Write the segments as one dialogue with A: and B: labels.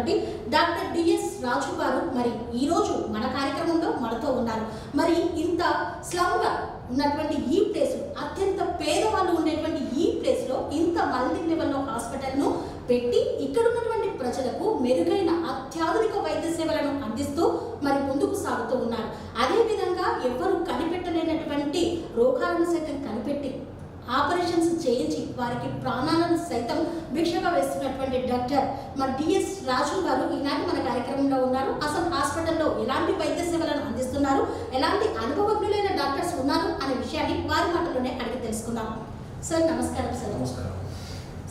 A: ఉన్నటువంటి doctor DS రాజు గారు మరి ఈ రోజు మన కార్యక్రమంలో మనతో ఉన్నారు. మరి ఇంత స్లమ్గా ఉన్నటువంటి ఈ ప్లేస్, అత్యంత పేదవాళ్ళు ఉండేటువంటి ఈ ప్లేస్లో ఇంత మల్టీ లెవెల్లో హాస్పిటల్ను పెట్టి ఇక్కడ ఉన్నటువంటి ప్రజలకు మెరుగైన అత్యాధునిక వైద్య సేవలను అందిస్తూ మరి ముందుకు సాగుతూ ఉన్నారు. అదేవిధంగా ఎవరు కనిపెట్టలేనటువంటి రోగాలను సైతం కనిపెట్టి ఆపరేషన్స్ చేయించి వారికి ప్రాణాలను సైతం భిక్షగా వేస్తున్నటువంటి డాక్టర్ మన డిఎస్ రాజు గారు ఈనాటి మన కార్యక్రమంలో ఉన్నారు. అసలు హాస్పిటల్లో ఎలాంటి వైద్య సేవలను అందిస్తున్నారు, ఎలాంటి అనుభవజ్ఞులైన డాక్టర్స్ ఉన్నారు అనే విషయాన్ని వారి మాటలోనే అడిగి తెలుసుకుందాం. సార్ నమస్కారం. సార్
B: నమస్కారం.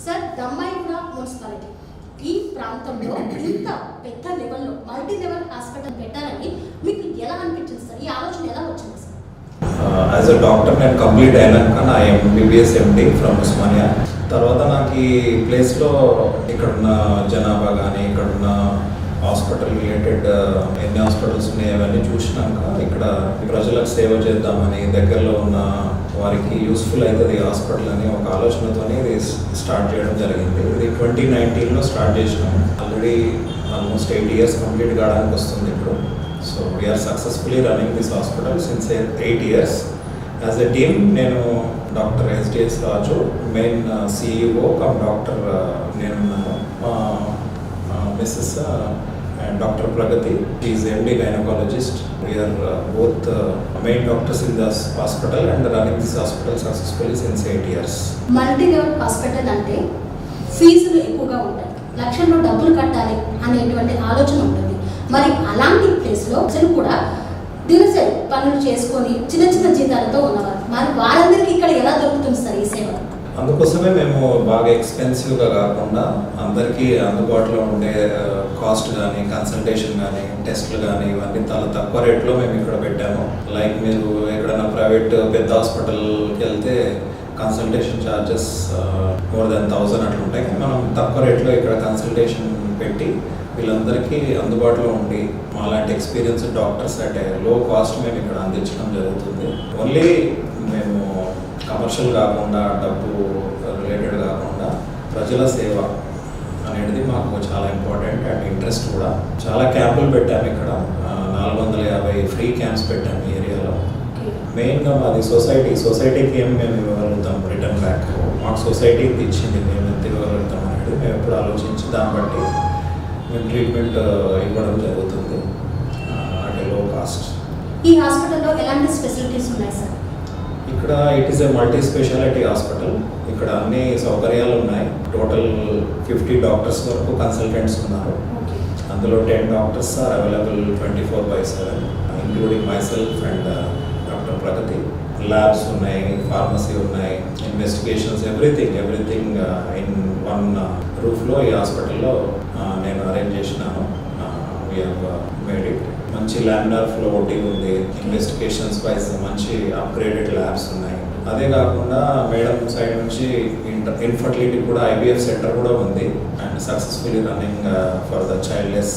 A: సార్ దమ్మాయిగూడ మున్సిపాలిటీ ఈ ప్రాంతంలో ఇంత పెద్ద లెవెల్లో మల్టీ లెవెల్ హాస్పిటల్ పెట్టాలని మీకు ఎలా అనిపించింది సార్? ఈ ఆలోచన ఎలా వచ్చింది సార్?
B: యాజ్ అ డాక్టర్ నేను కంప్లీట్ అయినాక నా ఎంబీబీఎస్ ఎండి ఫ్రమ్ ఉస్మానియా తర్వాత నాకు ఈ ప్లేస్లో ఇక్కడున్న జనాభా కానీ ఇక్కడున్న హాస్పిటల్ రిలేటెడ్ ఎన్ని హాస్పిటల్స్ ఉన్నాయి అవన్నీ చూసినాక ఇక్కడ ప్రజలకు సేవ చేద్దామని దగ్గరలో ఉన్న వారికి యూస్ఫుల్ అవుతుంది హాస్పిటల్ అని ఒక ఆలోచనతో ఇది స్టార్ట్ చేయడం జరిగింది. ఇది 2019లో స్టార్ట్ చేసినాము. ఆల్రెడీ ఆల్మోస్ట్ 8 years కంప్లీట్ కావడానికి వస్తుంది ఇప్పుడు. So we are successfully running this hospital since 8 years. As a team, నేను doctor SDS Raju, main CEO cum doctor నేను missus and doctor Pragati is MD gynaecologist. We're both main doctors in this hospital and running this hospital successfully since 8 years.
A: Multi level hospital అంటే ఫీజులు ఎక్కువగా ఉంటాయి, లక్షల్లో డబ్బులు కట్టాలి అనేటువంటి ఆలోచన ఉంటుంది. మరి అలాంటి ప్లేస్లో అసలు కూడా దినసరి పనులు చేసుకొని చిన్న చిన్న జీతాలతో ఉన్నవారు, మరి వారందరికీ ఇక్కడ ఎలా దొరుకుతుంది సార్ ఈ సేవ?
B: అందుకోసమే మేము బాగా ఎక్స్పెన్సివ్గా కాకుండా అందరికీ అందుబాటులో ఉండే కాస్ట్ కానీ కన్సల్టేషన్ కానీ టెస్ట్లు కానీ ఇవన్నీ చాలా తక్కువ రేట్లో మేము ఇక్కడ పెట్టాము. లైక్ మీరు ఎక్కడైనా ప్రైవేట్ పెద్ద హాస్పిటల్కి వెళ్తే కన్సల్టేషన్ ఛార్జెస్ మోర్ దెన్ 1000 అట్లుంటాయి. మనం తక్కువ రేట్లో ఇక్కడ కన్సల్టేషన్ పెట్టి వీళ్ళందరికీ అందుబాటులో ఉండి మాలాంటి ఎక్స్పీరియన్స్ డాక్టర్స్ అంటే లో కాస్ట్ మేము ఇక్కడ అందించడం జరుగుతుంది. ఓన్లీ మేము కమర్షియల్ కాకుండా డబ్బు రిలేటెడ్ కాకుండా ప్రజల సేవ అనేది మాకు చాలా ఇంపార్టెంట్ అండ్ ఇంట్రెస్ట్ కూడా. చాలా క్యాంపులు పెట్టాము ఇక్కడ, 450 ఫ్రీ క్యాంప్స్ పెట్టాము ఈ ఏరియాలో. మెయిన్గా మాది సొసైటీకి ఏం మేము ఇవ్వగలుగుతాం రిటర్న్ బ్యాక్, మాకు సొసైటీకి ఇచ్చింది మేము ఎంత ఇవ్వగలుగుతాం అనేది మేము ఎప్పుడు ఆలోచించి దాన్ని బట్టి మేము ట్రీట్మెంట్ ఇవ్వడం జరుగుతుంది అంటే లో కాస్ట్.
A: ఈ హాస్పిటల్లో ఎలాంటి ఫెసిలిటీస్ ఉన్నాయి సార్?
B: ఇక్కడ it is a multi speciality hospital. ఇక్కడ అన్ని సౌకర్యాలు ఉన్నాయి. టోటల్ 50 డాక్టర్స్ వరకు కన్సల్టెంట్స్ ఉన్నారు. అందులో 10 doctors are available 24/7 including myself and doctor Pragati. Labs ఉన్నాయి, ఫార్మసీ ఉన్నాయి, ఇన్వెస్టిగేషన్స్, ఎవ్రీథింగ్ ఇన్ వన్ రూఫ్లో ఈ హాస్పిటల్లో నేను అరేంజ్ చేసినాను. We have made it. మంచి లామినార్ ఫ్లో ఓటీ ఉంది, ఇన్వెస్టిగేషన్స్ వైజ్ మంచి అప్గ్రేడెడ్ ల్యాబ్స్ ఉన్నాయి. అదే కాకుండా మేడం సైడ్ నుంచి ఇన్ఫర్టిలిటీ కూడా ఐవీఎఫ్ సెంటర్ కూడా ఉంది and successfully running for the childless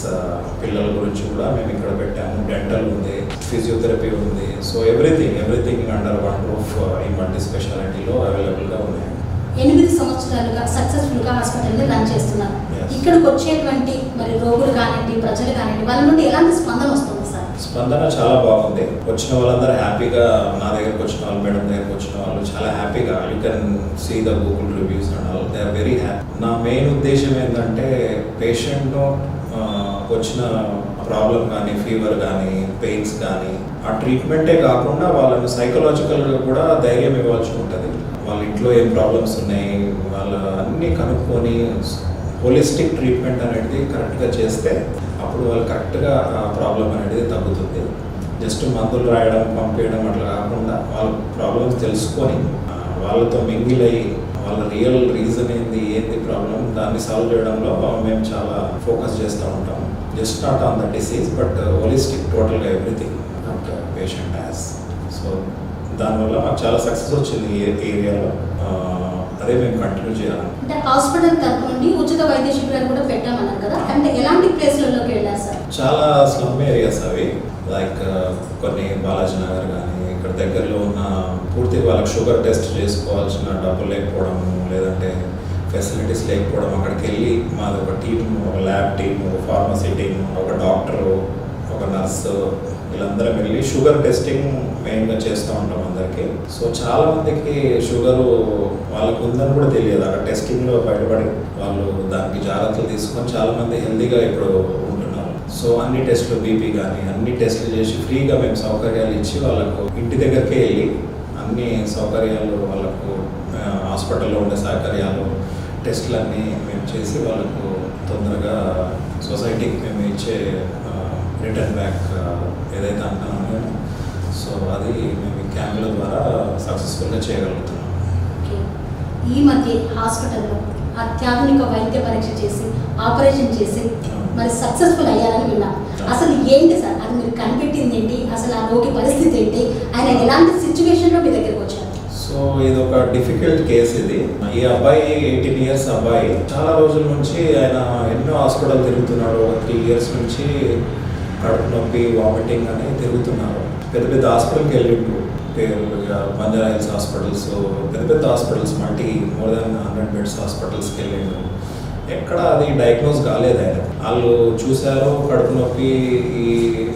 B: పిల్లల గురించి కూడా మేము ఇక్కడ పెట్టాము. డెంటల్ ఉంది, ఫిజియోథెరపీ ఉంది. So everything under one roof ఈ మల్టీ స్పెషాలిటీలో అవైలబుల్గా ఉన్నాయి.
A: 8 సంవత్సరాలుగా సక్సెస్ఫుల్గా హాస్పిటల్ని రన్ చేస్తున్నారు. ఇక్కడికి వచ్చేటువంటి మరి రోగులు కానివ్వండి, ప్రజలు కానివ్వండి, వాళ్ళ నుండి ఎలాంటి స్పందన వస్తుంది సార్?
B: స్పందన చాలా బాగుంది. వచ్చిన వాళ్ళందరూ హ్యాపీగా, నా దగ్గరకు వచ్చిన వాళ్ళు, మేడం దగ్గరకు వచ్చిన వాళ్ళు చాలా హ్యాపీగా, you can see the Google reviews and all, they are very happy. నా మెయిన్ ఉద్దేశం ఏంటంటే పేషెంట్ను వచ్చిన ప్రాబ్లం కానీ, ఫీవర్ కానీ, పెయిన్స్ కానీ, ఆ ట్రీట్మెంటే కాకుండా వాళ్ళను సైకలాజికల్గా కూడా ధైర్యం ఇవ్వాల్సి ఉంటుంది. వాళ్ళ ఇంట్లో ఏం ప్రాబ్లమ్స్ ఉన్నాయి వాళ్ళ అన్నీ కనుక్కొని హోలిస్టిక్ ట్రీట్మెంట్ అనేది కరెక్ట్గా చేస్తే అప్పుడు వాళ్ళు కరెక్ట్గా ఆ ప్రాబ్లం అనేది తగ్గుతుంది. జస్ట్ మందులు రాయడం, పంపించడం అట్లా కాకుండా వాళ్ళ ప్రాబ్లమ్స్ తెలుసుకొని వాళ్ళతో మింగిల్ అయ్యి వాళ్ళ రియల్ రీజన్ ఏంది ప్రాబ్లం దాన్ని సాల్వ్ చేయడంలో మేము చాలా ఫోకస్ చేస్తూ ఉంటాం. Just not on the disease but holistic టోటల్గా ఎవ్రీథింగ్ పేషెంట్ హ్యాస్. సో దానివల్ల మాకు చాలా సక్సెస్ వచ్చింది ఈ ఏరియాలో. అదే మేము కంటిన్యూ చేయాలి.
A: అంటే హాస్పిటల్ తరపు నుండి ఉచిత వైద్య శిబిరాలు కూడా పెట్టామన్నారు కదా, అంటే ఎలాంటి ప్లేస్లలోకి వెళ్ళారు సార్?
B: చాలా స్లమ్ ఏరియాస్ అవి, లైక్ కొన్ని బాలాజీ నగర్ కానీ ఇక్కడ దగ్గరలో ఉన్న పూర్తిగా వాళ్ళకి షుగర్ టెస్ట్ చేసుకోవాల్సిన డబ్బులు లేకపోవడము, లేదంటే ఫెసిలిటీస్ లేకపోవడం, అక్కడికి వెళ్ళి మాది ఒక టీమ్, ఒక ల్యాబ్ టీమ్, ఒక ఫార్మసీ టీమ్, ఒక డాక్టరు, ఒక నర్సు, వీళ్ళందరం వెళ్ళి షుగర్ టెస్టింగ్ మెయిన్గా చేస్తూ ఉంటాం అందరికీ. సో చాలా మందికి షుగరు వాళ్ళకు ఉందని కూడా తెలియదు. అక్కడ టెస్టింగ్లో బయటపడి వాళ్ళు దానికి జాగ్రత్తలు తీసుకొని చాలామంది హెల్తీగా ఇప్పుడు ఉంటున్నారు. సో అన్ని టెస్టులు, బీపీ కానీ అన్ని టెస్టులు చేసి ఫ్రీగా మేము సౌకర్యాలు ఇచ్చి వాళ్ళకు ఇంటి దగ్గరికే వెళ్ళి అన్ని సౌకర్యాలు వాళ్ళకు హాస్పిటల్లో ఉండే సౌకర్యాలు, టెస్టులన్నీ మేము చేసి వాళ్ళకు తొందరగా సొసైటీకి మేము ఇచ్చే రిటర్న్ బ్యాక్ ఏదైతే అంటున్నామో సో అది మేము ఈ క్యాంపుల ద్వారా సక్సెస్ఫుల్గా చేయగలుగుతున్నాం.
A: ఈ మధ్య హాస్పిటల్లో అత్యాధునిక వైద్య పరీక్ష చేసి ఆపరేషన్ చేసి మరి సక్సెస్ఫుల్ అయ్యారని విన్నాం. అసలు ఏంటి సార్ అది మీరు కనిపెట్టింది ఏంటి, అసలు ఆ రోగి పరిస్థితి ఏంటి, ఆయన ఎలాంటి సిచ్యువేషన్లో మీ దగ్గరకు వచ్చారు?
B: సో ఇది ఒక డిఫికల్ట్ కేసు. ఇది ఈ అబ్బాయి 18 years అబ్బాయి, చాలా రోజుల నుంచి ఆయన ఎన్నో హాస్పిటల్ తిరుగుతున్నాడు. 3 years నుంచి కడుపు నొప్పి, వామిటింగ్ అని తిరుగుతున్నారు. పెద్ద పెద్ద హాస్పిటల్కి వెళ్ళిండు, బంజారా హిల్స్ హాస్పిటల్స్, పెద్ద పెద్ద హాస్పిటల్స్, మోర్ దాన్ 100 beds హాస్పిటల్స్కి వెళ్ళిండు. ఎక్కడ అది డయాగ్నోస్ కాలేదు. ఆయన వాళ్ళు చూశారు కడుపు నొప్పి, ఈ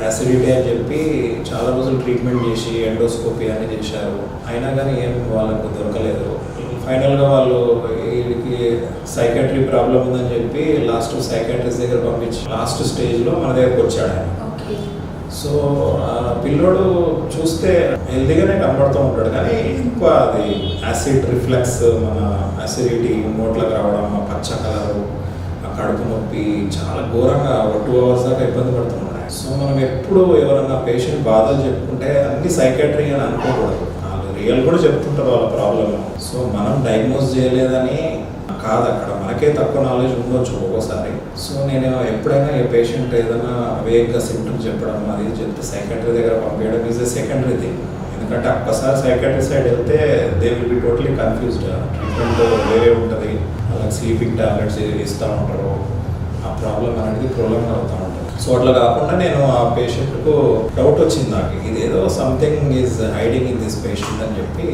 B: యాసిడిటీ అని చెప్పి చాలా రోజులు ట్రీట్మెంట్ చేసి ఎండోస్కోపీ అని చేశారు. అయినా కానీ ఏం వాళ్ళకు దొరకలేదు. ఫైనల్గా వాళ్ళు వీడికి సైకాట్రీ ప్రాబ్లం ఉందని చెప్పి లాస్ట్ సైకాట్రిస్ట్ దగ్గర పంపించి లాస్ట్ స్టేజ్లో మన దగ్గరకు వచ్చాడు ఆయన. సో పిల్లోడు చూస్తే హెల్తీగానే కనబడుతూ ఉంటాడు, కానీ ఎక్కువ అది యాసిడ్ రిఫ్లెక్స్, మన యాసిడిటీ నోట్లోకి రావడం, ఆ పచ్చ కలరు, ఆ కడుపు నొప్పి చాలా ఘోరంగా 2 hours దాకా ఇబ్బంది పడుతున్నాడు. సో మనం ఎప్పుడు ఎవరన్నా పేషెంట్ బాధలు చెప్పుకుంటే అన్ని సైకాట్రీ అని అనుకోకూడదు. వాళ్ళు రియల్ కూడా చెప్తుంటారు వాళ్ళ ప్రాబ్లమ్. సో మనం డయాగ్నోస్ చేయలేదని కాదు, అక్కడ మనకే తక్కువ నాలెడ్జ్ ఉండొచ్చు ఒక్కోసారి. సో నేను ఎప్పుడైనా ఈ పేషెంట్ ఏదైనా వేగ్గా సిమ్టమ్స్ చెప్పడం అది చెప్తే సైకాట్రీ దగ్గర పంపించడం ఈజ్ ఎ సెకండరీ థింగ్. ఎందుకంటే ఒక్కసారి సైకాట్రీ సైడ్ వెళ్తే they will be totally confused. Treatment వేరే ఉంటుంది, అలాగే స్లీపింగ్ టాబ్లెట్స్ ఇస్తూ ఉంటారు, ఆ ప్రాబ్లం అనేది ప్రొలాంగ్ అవుతూ ఉంటుంది. సో అట్లా కాకుండా నేను ఆ పేషెంట్కు డౌట్ వచ్చింది నాకు, ఇదేదో something is hiding in this patient అని చెప్పి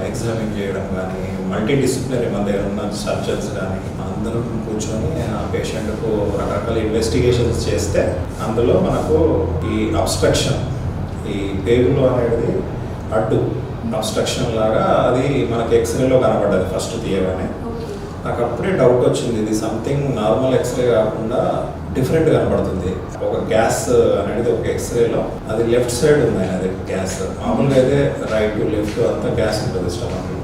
B: ఎగ్జామిన్ చేయడం కానీ, మల్టీ డిసిప్లినరీ మన దగ్గర ఉన్న సర్జన్స్ కానీ అందరూ కూర్చొని ఆ పేషెంట్కు రకరకాల ఇన్వెస్టిగేషన్స్ చేస్తే అందులో మనకు ఈ అబ్స్ట్రక్షన్, ఈ పేగులో అనేది అడ్డు అబ్స్ట్రక్షన్ లాగా అది మనకి ఎక్స్రేలో కనబడ్డది ఫస్ట్ తీయగానే. నాకు అప్పుడే డౌట్ వచ్చింది, ఇది సంథింగ్ నార్మల్ ఎక్స్రే కాకుండా డిఫరెంట్ కనబడుతుంది. ఒక గ్యాస్ అనేది ఒక ఎక్స్రేలో అది లెఫ్ట్ సైడ్ ఉంది, అది గ్యాస్. మామూలుగా అయితే రైట్ లెఫ్ట్ అంతా గ్యాస్ ఉంటుంది స్టమక్లో.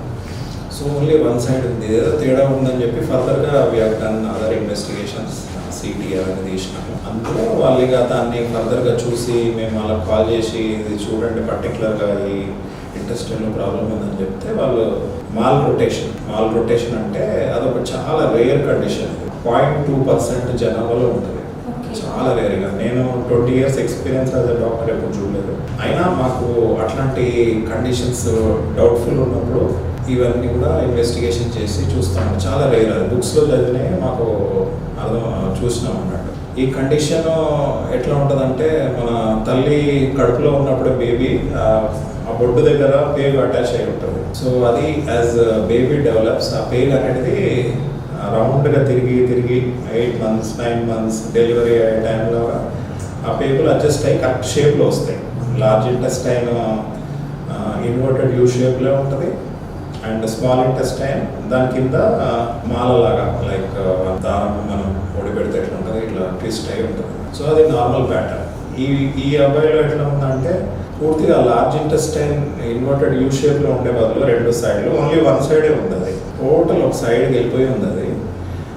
B: సో ఓన్లీ వన్ సైడ్ ఉంది, ఏదో తేడా ఉందని చెప్పి ఫర్దర్గా we have done other investigations, CT అవన్నీ తీసినాము. అందులో వాళ్ళు ఇక దాన్ని ఫర్దర్గా చూసి మేము వాళ్ళకి కాల్ చేసి ఇది చూడండి పర్టికులర్గా ఈ ఇంటెస్టైన్లో ప్రాబ్లం ఉందని చెప్తే వాళ్ళు మాల్ రొటేషన్ అంటే అదొక చాలా రేర్ కండిషన్. 0.2% జనాభాలో ఉంటుంది, చాలా రేర్గా. నేను 20 years experience as a doctor ఎప్పుడు చూడలేదు. అయినా మాకు అట్లాంటి కండిషన్స్ డౌట్ఫుల్ ఉన్నప్పుడు ఇవన్నీ కూడా ఇన్వెస్టిగేషన్ చేసి చూస్తాము. చాలా రేర్, అది బుక్స్లో చదివినాయి మాకు చూసినాం అన్నట్టు. ఈ కండిషన్ ఎట్లా ఉంటుందంటే, మన తల్లి కడుపులో ఉన్నప్పుడు బేబీ ఆ బొడ్డు దగ్గర పేగు అటాచ్ అయి ఉంటుంది. సో అది యాజ్ బేబీ డెవలప్స్, ఆ పేగు అనేది రౌండ్గా తిరిగి 8 months 9 months డెలివరీ అయ్యే టైంలో ఆ పేగులు అడ్జస్ట్ అయ్యి కరెక్ట్ షేప్లో వస్తాయి. లార్జ్ ఇంటెస్టైన్ ఇన్వర్టెడ్ యూ షేప్లో ఉంటుంది, అండ్ స్మాల్ ఇంటెస్టైన్ దాని కింద మాలలాగా లైక్ దారం మనం పొడి పెడితే ఎట్లా ఉంటుంది, ఇట్లా ట్విస్ట్ అయి ఉంటుంది. సో అది నార్మల్ ప్యాటర్న్. ఈ అబ్బాయిలో ఎట్లా ఉందంటే పూర్తిగా లార్జ్ ఇంటెస్టైన్ ఇన్వర్టెడ్ యూ షేప్లో ఉండే బదులు 2 sides ఓన్లీ 1 side ఉంది. అది టోటల్ ఒక సైడ్కి వెళ్ళిపోయి ఉంది. అది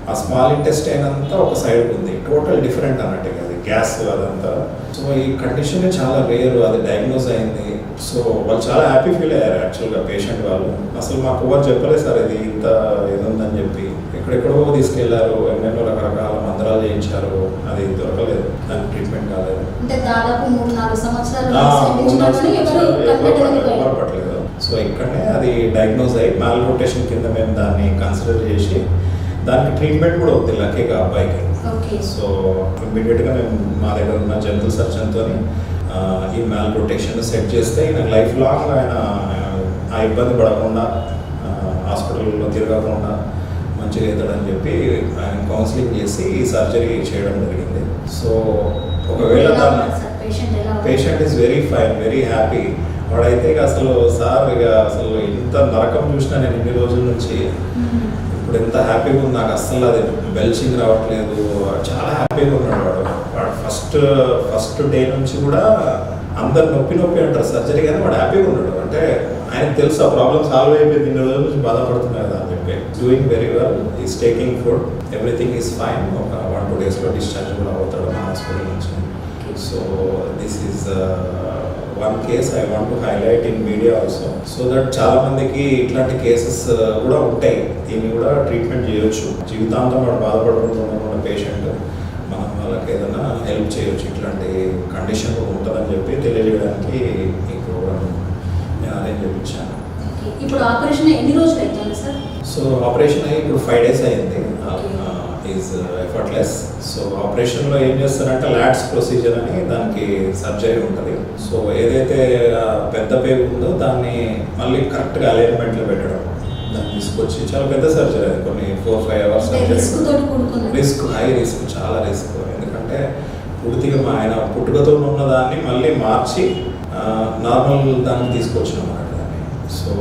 B: ఆ స్మాల్ ఇంటెస్టైన్ అంతా ఒక సైడ్కి ఉంది, టోటల్ డిఫరెంట్ అన్నట్టు అది గ్యాస్ అదంతా. సో ఈ కండిషన్ చాలా రేర్, అది డయాగ్నోస్ అయింది. సో వాళ్ళు చాలా హ్యాపీ ఫీల్ అయ్యారు యాక్చువల్గా పేషెంట్ వాళ్ళు. అసలు మాకు ఎవరు చెప్పలేదు సార్ ఇది ఇంత ఏదుందని చెప్పి. ఎక్కడెక్కడో తీసుకెళ్లారు, ఎన్నెన్నో రకరకాల మంత్రాలు చేయించారు, అది దొరకలేదు, దానికి ట్రీట్మెంట్ కాలేదు. ఎవరు పట్టలేదు. సో ఇక్కడనే అది డయాగ్నోస్ అయ్యి మాల్ రొటేషన్ కింద మేము దాన్ని కన్సిడర్ చేసి దానికి ట్రీట్మెంట్ కూడా ఉంది లక్కీగా అబ్బాయికి. సో ఇమ్మీడియట్గా మేము మా దగ్గర ఉన్న జనరల్ సర్జన్తో ఈ మాల్ రొటేషన్ సెట్ చేస్తే ఈయన లైఫ్ లాంగ్ ఆయన ఆ ఇబ్బంది పడకుండా, హాస్పిటల్లో తిరగకుండా మంచిగా అవుతాడని చెప్పి ఆయన కౌన్సిలింగ్ చేసి ఈ సర్జరీ చేయడం జరిగింది. సో ఒకవేళ patient is very fine, very happy. వాడైతే ఇక అసలు సార్ ఇక అసలు ఇంత నరకం చూసినా నేను ఇన్ని రోజుల నుంచి, ఇప్పుడు ఎంత హ్యాపీగా ఉంది నాకు. అస్సలు అది బెల్చింగ్ రావట్లేదు, చాలా హ్యాపీగా ఉన్నాడు వాడు. వాడు ఫస్ట్ డే నుంచి కూడా అందరు నొప్పి అంటారు సర్జరీ, కానీ వాడు హ్యాపీగా ఉన్నాడు. అంటే ఆయనకు తెలుసు ఆ ప్రాబ్లమ్ సాల్వ్ అయిపోయింది, ఇన్ని రోజుల నుంచి బాధపడుతున్నాయి కదా అని చెప్పి. Doing very well, is taking food, everything is fine. ఒక 1-2 డేస్లో డిశ్చార్జ్ కూడా అవుతాడు మా హాస్పిటల్ నుంచి. So this is one case I want to highlight in media also, so that చాలా మందికి ఇట్లాంటి కేసెస్ కూడా ఉంటాయి. దీన్ని కూడా ట్రీట్మెంట్ చేయొచ్చు, జీవితాంతం వాడు బాధపడుకుంటున్న పేషెంట్, మనం వాళ్ళకి ఏదైనా హెల్ప్ చేయొచ్చు. ఇట్లాంటి కండిషన్ కూడా ఉంటుందని చెప్పి తెలియజేయడానికి ఈ ప్రోగ్రామ్ నేను అరేంజ్ చేయించాను.
A: ఇప్పుడు ఆపరేషన్ ఎన్ని రోజులు అవుతుంది సార్?
B: సో ఆపరేషన్ అయ్యి ఇప్పుడు 5 days అయింది. Is effortless. సో ఆపరేషన్లో ఏం చేస్తారంటే లాట్స్ ప్రొసీజర్ అని దానికి సర్జరీ ఉంటుంది. సో ఏదైతే పెద్ద పేగు ఉందో దాన్ని మళ్ళీ కరెక్ట్గా అలైన్మెంట్లో పెట్టడం, దాన్ని తీసుకొచ్చి చాలా పెద్ద సర్జరీ, అది కొన్ని 4-5 hours రిస్క్, హై రిస్క్, చాలా రిస్క్. ఎందుకంటే పూర్తిగా ఆయన పుట్టుకతో ఉన్న దాన్ని మళ్ళీ మార్చి నార్మల్ దాన్ని తీసుకొచ్చినాం అన్నమాట దాన్ని. సో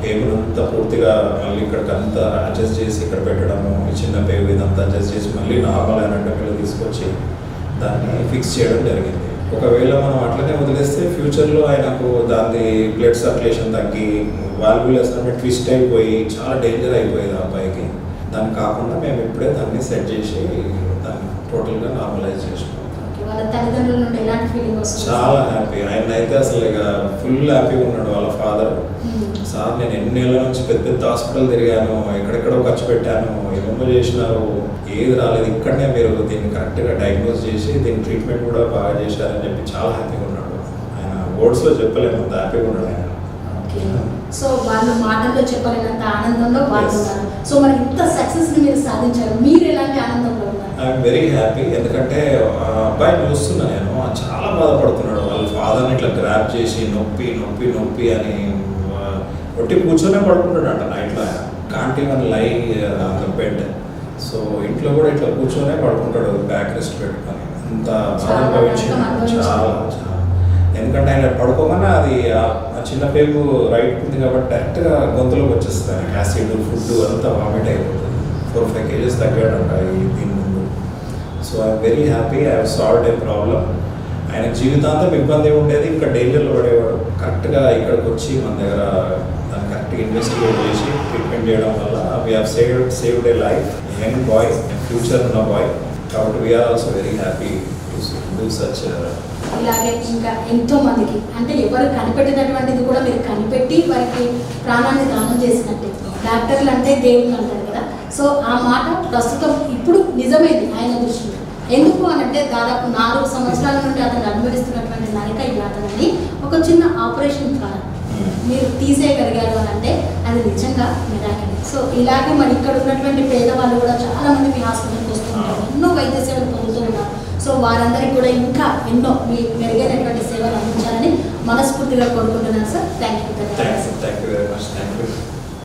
B: పేగునంతా పూర్తిగా మళ్ళీ ఇక్కడికి అంతా అడ్జస్ట్ చేసి ఇక్కడ పెట్టడము, చిన్న పేగు ఇదంతా అడ్జస్ట్ చేసి మళ్ళీ నార్మల్ అనాటమీలో తీసుకొచ్చి దాన్ని ఫిక్స్ చేయడం జరిగింది. ఒకవేళ మనం అట్లనే వదిలేస్తే ఫ్యూచర్లో ఆయనకు దాని బ్లడ్ సర్క్యులేషన్ తగ్గి వాల్వ్యులస్ అనే ట్విస్ట్ అయిపోయి చాలా డేంజర్ అయిపోయేది ఆ అబ్బాయికి. దాన్ని కాకుండా మేము ఇప్పుడే దాన్ని సెట్ చేసి దాన్ని టోటల్గా నార్మలైజ్ చేసినాం. చాలా హ్యాపీ. ఆయన అయితే అసలు ఇక ఫుల్ హ్యాపీగా ఉన్నాడు. వాళ్ళ ఫాదర్, సార్ నేను ఎన్ని నెలల నుంచి పెద్ద హాస్పిటల్ తిరిగాను, ఎక్కడెక్కడో ఖర్చు పెట్టాను, ఏమేమో చేసినారు, ఏది రాలేదు, ఇక్కడనే మీరు దీన్ని కరెక్ట్గా డయాగ్నోస్ చేసి దీని ట్రీట్మెంట్ కూడా బాగా చేశారని చెప్పి చాలా హ్యాపీగా ఉన్నాడు. ఆయన వర్డ్స్లో చెప్పలేము అంత హ్యాపీగా ఉన్నాడు ఆయన.
A: సో వాళ్ళు మాటల్లో చెప్పలేనంత ఆనందంలో పాల్గొన్నారు. సో మరి ఇంత సక్సెస్ మీరు సాధించారు, మీరు ఎలాంటి ఆనందంలో ఉన్నారు?
B: I'm very happy. ఎందుకంటే అబ్బాయిని చూస్తున్నా నేను, చాలా బాధపడుతున్నాడు. వాళ్ళ ఫాదర్ని ఇట్లా గ్రాప్ చేసి నొప్పి నొప్పి నొప్పి అని ఒట్టి కూర్చొనే పడుకుంటాడు అంట నైట్లో. Can't even lie on the bed. So ఇంట్లో కూడా ఇట్లా కూర్చొనే పడుకుంటాడు బ్యాక్ రెస్ట్ పెట్టుకొని. అంత బాధ అనుభవించాడు చాలా. ఎందుకంటే ఆయన పడుకోగానే అది ఆ చిన్న పేగు రైట్ ఉంది కాబట్టి డైరెక్ట్గా గొంతులోకి వచ్చేస్తుంది. యాసిడ్ ఫుడ్ అంతా వామిట్ అయిపోతుంది. 4-5 kgs తగ్గాడంట దీని ముందు. So I'm very happy. I have solved A problem. ఆయన జీవితాంతం ఇబ్బంది ఉండేది, ఇంకా డేంజర్లో పడేవాడు. కరెక్ట్గా ఇక్కడికి వచ్చి మన దగ్గర దాన్ని కరెక్ట్గా ఇన్వెస్టిగేట్ చేసి ట్రీట్మెంట్ చేయడం వల్ల we have saved a life, young boy, future ఉన్న బాయ్. కాబట్టి we're also very happy to do such.
A: ఇలాగే ఇంకా ఎంతో మందికి, అంటే ఎవరు కనిపెట్టినటువంటిది కూడా మీరు కనిపెట్టి వారికి ప్రాణాన్ని దానం చేసినట్టే. డాక్టర్లు అంటే దేవుళ్ళు అంటారు కదా. సో ఆ మాట ప్రస్తుతం ఇప్పుడు నిజమైంది ఆయన దృష్టిలో. ఎందుకు అనంటే దాదాపు 4 సంవత్సరాల నుండి అతను అనుభవిస్తున్నటువంటి నరక యాతనని ఒక చిన్న ఆపరేషన్ ద్వారా మీరు తీసేయగలిగారు అని అంటే అది నిజంగా మిరాకిల్. సో ఇలాగే మరి ఇక్కడ ఉన్నటువంటి పేదవాళ్ళు కూడా చాలా మంది మీ హాస్పిటల్కి వస్తున్నారు, ఎన్నో వైద్య సేవలు పొందుతూ ఉన్నారు. సో వారందరికీ కూడా ఇంకా ఎన్నో మీ మెరుగైనటువంటి సేవలు అందించాలని మనస్ఫూర్తిగా కోరుకుంటున్నాను sir. Thank you very much.
B: Thank you.